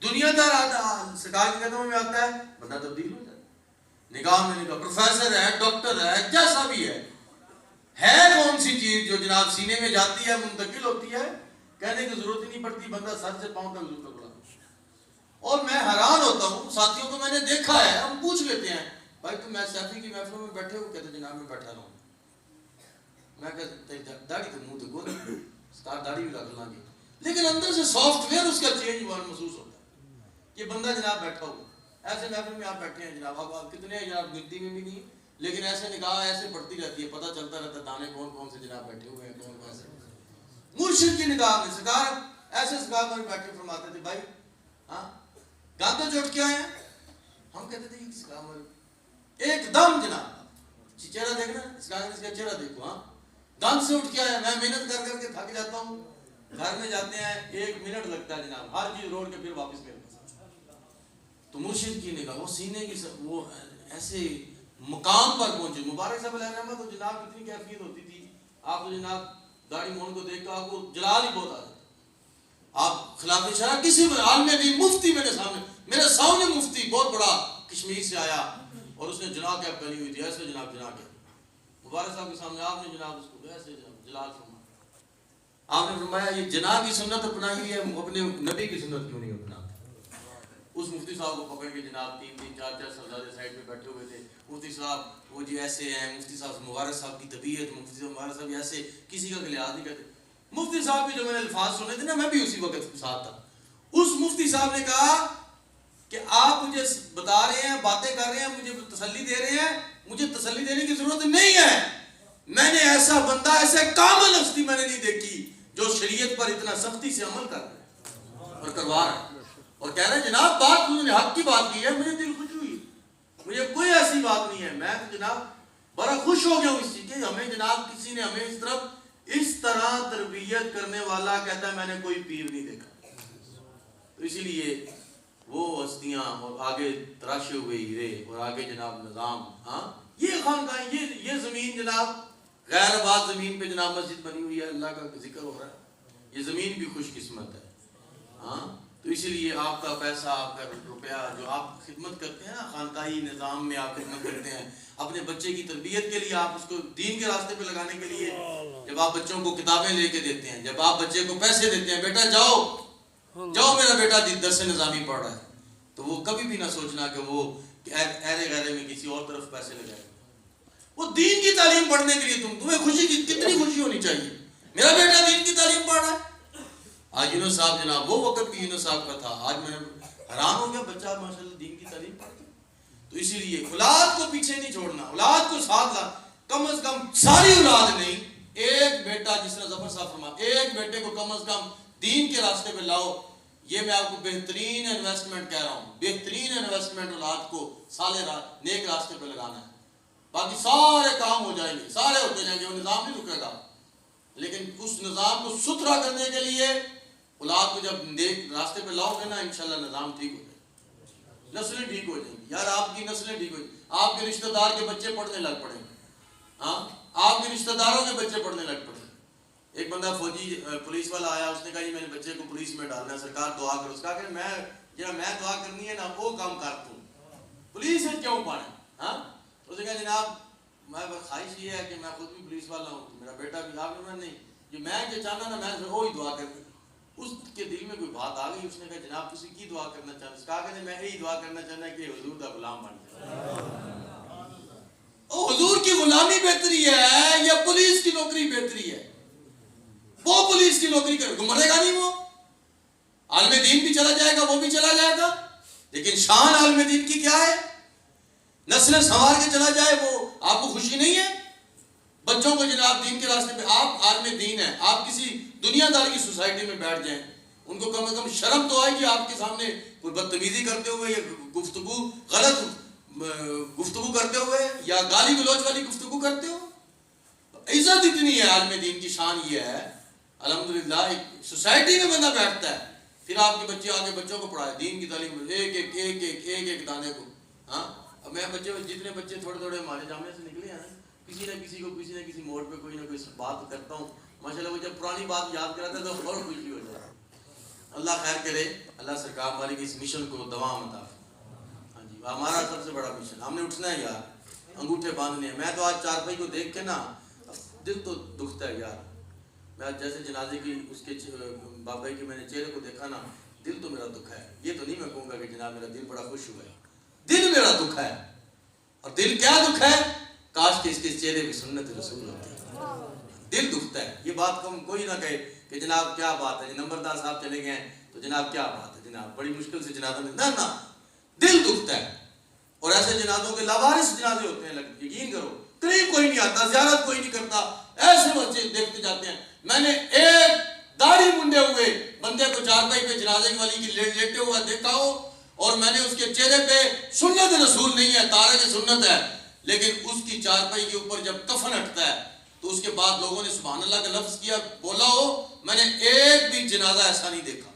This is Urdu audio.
دنیا دار سرکار کے قدموں میں آتا ہے، بندہ تبدیل ہو جاتا ہے، نگاہ میں نگاہ، پروفیسر ہے، ڈاکٹر ہے، جیسا بھی ہے کون سی چیز جو جناب سینے میں جاتی ہے منتقل ہوتی ہے، کہنے کی ضرورت ہی نہیں پڑتی، بندہ سر سے پاؤں تک ضرور پڑا۔ اور میں حیران ہوتا ہوں، ساتھیوں کو میں نے دیکھا ہے، ہم پوچھ لیتے ہیں بھائی تم سیفی کی محفلوں میں بیٹھے ہو؟ کہتے جناب میں بیٹھا رہا ہوں۔ میں کہتا داڑھی تو منہ تو گول سٹار داڑھی بھی رکھ لیں گے، لیکن اندر سے سافٹ ویئر اس کا چینج ہوا محسوس ہوتا ہے کہ بندہ جناب بیٹھا ہوا۔ ایسے محفل میں آپ بیٹھے ہیں جناب، اب کتنے ہیں جناب گنتی میں بھی نہیں، لیکن ایسے نگاہ ایسے بڑھتی رہتی ہے، پتہ چلتا رہتا ہے دانے کون کون سے جناب بیٹھے ہوئے ہیں، کون کون سے۔ مرشد کی نگاہ میں سرکار ایسے سرکار پر بیٹھے فرماتے تھے بھائی ہاں گاندے جو اٹھ کے آئے ہیں، ہم کہتے تھے اس کا ایک دم جناب چہرہ دیکھنا، اس کا چہرہ دیکھو، ہاں گند سے اٹھ کے آیا، میں محنت کر کر کے تھک جاتا ہوں، گھر میں جاتے ہیں 1 منٹ لگتا ہے جناب، ہر چیز روڑ کے پھر واپس میرے پاس۔ تو مرشد کی نگاہ وہ سینے کی وہ ایسے مقام پر پہنچے۔ مبارک صاحب علیہ رحمت تو جناب اتنی کیفیت ہوتی تھی، آپ تو جناب داڑھی مون کو دیکھ کر آپ کو جلال ہی بہت آ جاتا۔ آپ خلاف شرع کسی عالم بھی مفتی میرے سامنے مفتی بہت بڑا کشمیر سے آیا اور اس نے جناح کیپ پہنی ہوئی تھی، ایسے جناب جناح کیپ، مبارک صاحب کے سامنے آپ نے جناب اس کو ایسے جلال فرمایا۔ آپ نے فرمایا یہ جناح کی سنت اپنائی ہوئی ہے، اپنے نبی کی سنت کیوں نہیں اپنا؟ اس مفتی صاحب کو پکڑ کے جناب 3 4 صاحبزادے سائڈ میں بیٹھے ہوئے تھے، مفتی صاحب وہ جی ایسے ہیں، مفتی صاحب مبارک صاحب کی طبیعت، مفتی صاحب مبارک صاحب ایسے، کسی کا لحاظ نہیں کرتے۔ مفتی صاحب کے جو میں نے الفاظ سنے تھے نا، میں بھی اسی وقت ساتھ تھا۔ اس مفتی صاحب نے کہا کہ آپ مجھے بتا رہے ہیں، باتیں کر رہے ہیں، مجھے تسلی دے رہے ہیں، مجھے تسلی دینے کی ضرورت نہیں ہے، میں نے ایسا بندہ، ایسے کامل ہستی میں نے نہیں دیکھی جو شریعت پر اتنا سختی سے عمل کر رہا ہے اور کروا رہا ہے، اور کہہ رہے ہیں جناب بات تم نے حق کی بات کی ہے، مجھے دل خوش ہوئی، مجھے کوئی ایسی بات نہیں ہے، میں تو جناب بڑا خوش ہو گیا ہوں اس چیز کے، ہمیں جناب کسی نے ہمیں اس طرح تربیت کرنے والا، کہتا ہے میں نے کوئی پیر نہیں دیکھا۔ تو اسی لیے وہ ہستیاں اور آگے تراشے ہوئے ہیرے اور آگے جناب نظام، ہاں یہ خانقاہیں، یہ زمین جناب غیر آباد زمین پہ جناب مسجد بنی ہوئی ہے، اللہ کا ذکر ہو رہا ہے، یہ زمین بھی خوش قسمت ہے، ہاں تو اسی لیے آپ کا پیسہ، آپ کا روپیہ جو آپ خدمت کرتے ہیں نا، خانقاہی نظام میں آپ خدمت کرتے ہیں، اپنے بچے کی تربیت کے لیے، آپ اس کو دین کے راستے پہ لگانے کے لیے، جب آپ بچوں کو کتابیں لے کے دیتے ہیں، جب آپ بچے کو پیسے دیتے ہیں، بیٹا جاؤ میرا بیٹا درس نظامی پڑھ رہا ہے، تو وہ کبھی بھی نہ سوچنا کہ وہ ایرے غیرے میں کسی اور طرف پیسے لگائے، وہ دین کی تعلیم پڑھنے کے لیے تمہیں خوشی کی کتنی خوشی ہونی چاہیے، میرا بیٹا دین کی تعلیم پڑھ رہا ہے۔ آج یونس صاحب جناب وہ وقت بھی یونس صاحب کا تھا، آج میں حیران ہو گیا بچہ ماشاءاللہ دین کی تعلیم پڑھتا۔ تو اسی لیے اولاد کو پیچھے نہیں چھوڑنا، اولاد کو ساتھ لا، کم از کم ساری اولاد نہیں، ایک بیٹا، جس طرح ظفر صاحب فرما، ایک بیٹے کو کم از کم دین کے راستے پہ لاؤ، یہ میں آپ کو بہترین انویسٹمنٹ کہہ رہا ہوں، بہترین انویسٹمنٹ اولاد کو صالح نیک راستے پہ لگانا ہے۔ باقی سارے کام ہو جائیں گے، سارے ہوتے جائیں گے، وہ نظام نہیں رکے گا، لیکن اس نظام کو ستھرا کرنے کے لیے اولاد کو جب نیک راستے پہ لاؤ گے نا، انشاءاللہ نظام ٹھیک ہو جائے گا، نسلیں ٹھیک ہو جائیں گی، یار آپ کی نسلیں ٹھیک ہو جائیں گی، آپ کے رشتہ دار کے بچے پڑھنے لگ پڑیں گے، ہاں آپ کے رشتہ داروں کے بچے پڑھنے لگ پڑیں گے۔ ایک بندہ فوجی پولیس والا آیا، اس نے کہا جی میں نے بچے کو پولیس میں ڈالنا ہے، سرکار دعا کرو۔ اس کہا کہ میں دعا کرنی ہے نا وہ کام کرتا ہوں، پولیس ہے کیوں پانا، ہاں اس نے کہا جناب میں خواہش یہ ہے کہ میں خود بھی پولیس والا ہوں، میرا بیٹا بھی، آپ نے نہیں جو میں جو چاہنا نا میں وہی دعا کرنی۔ اس کے دل میں کوئی بات آ گئی، اس نے کہا جناب تسی کی دعا کرنا چاہتے؟ اس کہا کہ میں یہی دعا کرنا چاہنا کہ حضور دا غلام بن جائے۔ او حضور کی غلامی بہتری ہے یا پولیس کی نوکری بہتری ہے؟ وہ پولیس کی نوکری کرے مرے گا نہیں، وہ عالم دین بھی چلا جائے گا، وہ بھی چلا جائے گا، لیکن شان عالم دین کی کیا ہے؟ نسلیں سنوار کے چلا جائے، وہ آپ کو خوشی نہیں ہے؟ بچوں کو جناب دین کے راستے پہ، آپ عالم دین ہیں، آپ کسی دنیا دار کی سوسائٹی میں بیٹھ جائیں، ان کو کم از کم شرم تو آئے گی آپ کے سامنے کوئی بدتمیزی کرتے ہوئے یا گفتگو غلط گفتگو کرتے ہوئے یا گالی گلوچ والی گفتگو کرتے ہو۔ عزت اتنی ہے عالم دین کی، شان یہ ہے الحمدللہ ایک سوسائٹی میں بندہ بیٹھتا ہے، پھر آپ کے بچے آگے بچوں کو پڑھائے دین کی تعلیم، ایک دانے کو، ہاں اب میں بچے جتنے بچے تھوڑے تھوڑے ہمارے جامعے سے نکلے ہیں کسی نہ کسی موڑ پہ کوئی نہ کوئی بات کرتا ہوں، ماشاءاللہ وہ جب پرانی بات یاد کراتا ہے تو اور خوشی ہو جائے، اللہ خیر کرے، اللہ سرکار والی کی اس مشن کو دوام عطا فرمائے۔ ہاں جی، ہمارا سب سے بڑا مشن، ہم نے اٹھنا ہے یار، انگوٹھے باندھنے ہیں۔ میں تو آج چارپائی کو دیکھ کے نا دل تو دکھتا ہے یار۔ میں جیسے جنازے کی اس کے بابا کی میں نے چہرے کو دیکھا نا، دل تو میرا دکھ ہے۔ یہ تو نہیں میں کہوں گا کہ جناب میرا دل بڑا خوش ہوا ہے، دل میرا دکھ ہے۔ اور دل کیا دکھ ہے؟ کاش کہ اس کے چہرے پہ سنت رسول ہوتی ہے۔ دل دکھتا ہے، یہ بات کوئی نہ کہے کہ جناب کیا بات ہے، نمبردار صاحب چلے گئے ہیں تو جناب کیا بات ہے، جناب بڑی مشکل سے جنازہ میں، نہ دل دکھتا ہے۔ اور ایسے جنازوں کے لاوارث جنازے ہوتے ہیں، یقین کرو قریب کوئی نہیں آتا، زیارت کوئی نہیں کرتا، ایسے بچے دیکھتے جاتے ہیں۔ میں نے ایک داڑھی منڈے ہوئے بندے کو چارپائی پہ جنازے والی کی لیٹے ہوا دیکھا ہو، اور میں نے اس کے چہرے پہ سنت رسول نہیں ہے، تارک سنت ہے، لیکن اس کی چارپائی کے اوپر جب کفن ہٹتا ہے تو اس کے بعد لوگوں نے سبحان اللہ کا لفظ کیا، بولا ہو، میں نے ایک بھی جنازہ ایسا نہیں دیکھا